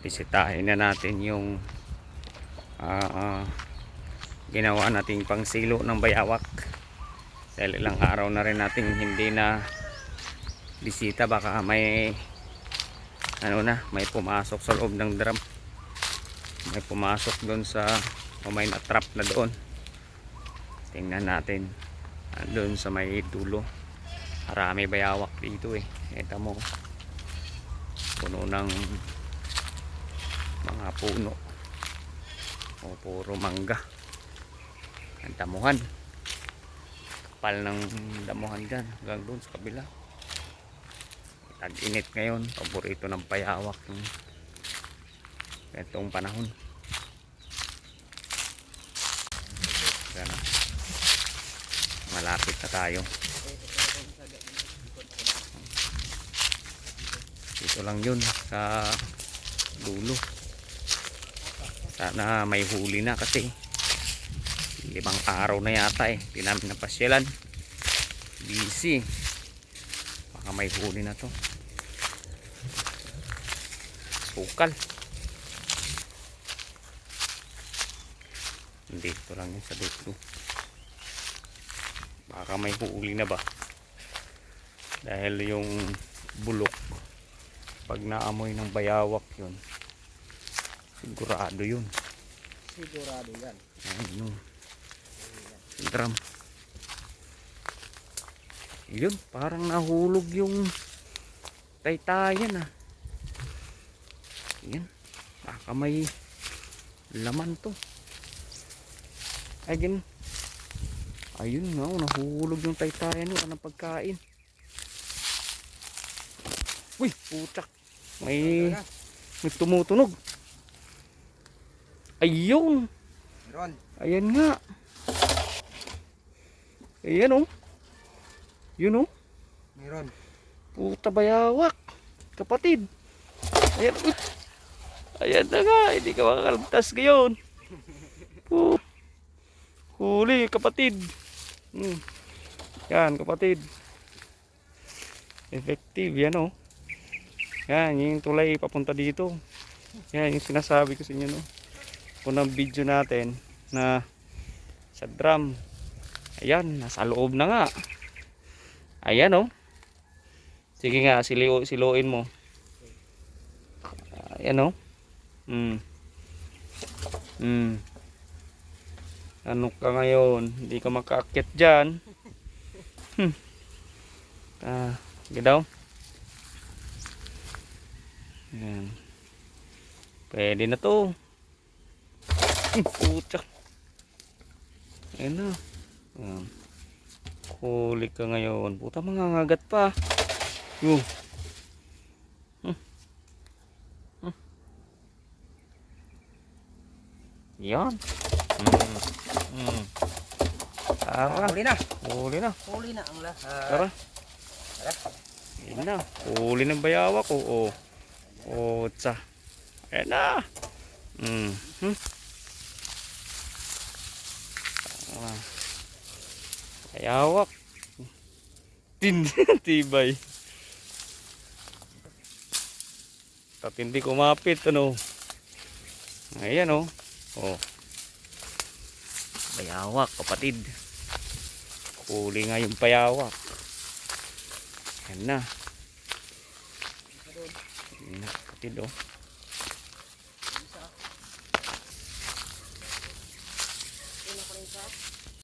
bisitahin na natin yung ginawa nating pangsilo ng bayawak dahil ilang araw na rin natin hindi na bisita. Baka may may pumasok sa loob ng drum, may pumasok doon sa may na trap na doon. Tingnan natin doon sa may dulo, marami bayawak dito Ito mo, puno ng mga puno o puro mangga. Ang damuhan, kapal ng damuhan dyan hanggang doon sa kabila. Tag-init ngayon, paborito ng bayawak yung itong panahon. Sana malapit na tayo. Dito lang yun sa dulo. Sana may huli na kasi 5 araw na yata di namin napasyalan. Busy, baka may huli na to. Sukal. Dito lang yun sa dulo. Baka may huli na ba, dahil yung bulok pag naamoy ng bayawak yun, sigurado yun. Sigurado yan. Drum. Yun, parang nahulog yung taytayan Yan, baka may laman to. Ayun nga, nahulog yung taytayan yun. Anong pagkain? Uy, putak, may tumutunog. Ayun, Meron. ayan nga. Ayan yun Meron. puta bayawak, kapatid. Ayan, ayan na nga, hindi ka makakalagtas ngayon. Huli kapatid. Yan kapatid, effective yan Yan yung tulay papunta dito. Yan yung sinasabi ko sa inyo unang video natin na sa drum. Ayan, nasa loob na nga. Ayan sige nga, siluin mo. Ayan Ano ka ngayon? Hindi ka makaakyat dyan. Gadaw. Ayan. Pwede na to. Putak. Ayan na. Ayan. Huli ka ngayon. Puta, mangangagat pa. Yan. Tara. Huli na. Huli na. Huli na ang lahat. Tara. Ayan na. Huli ng bayawak tsa. Ayan na. Bayawak. Tibay. Tatindi kumapit Ayan bayawak kapatid. Huli nga yung bayawak. Ayan na. Ayan na kapatid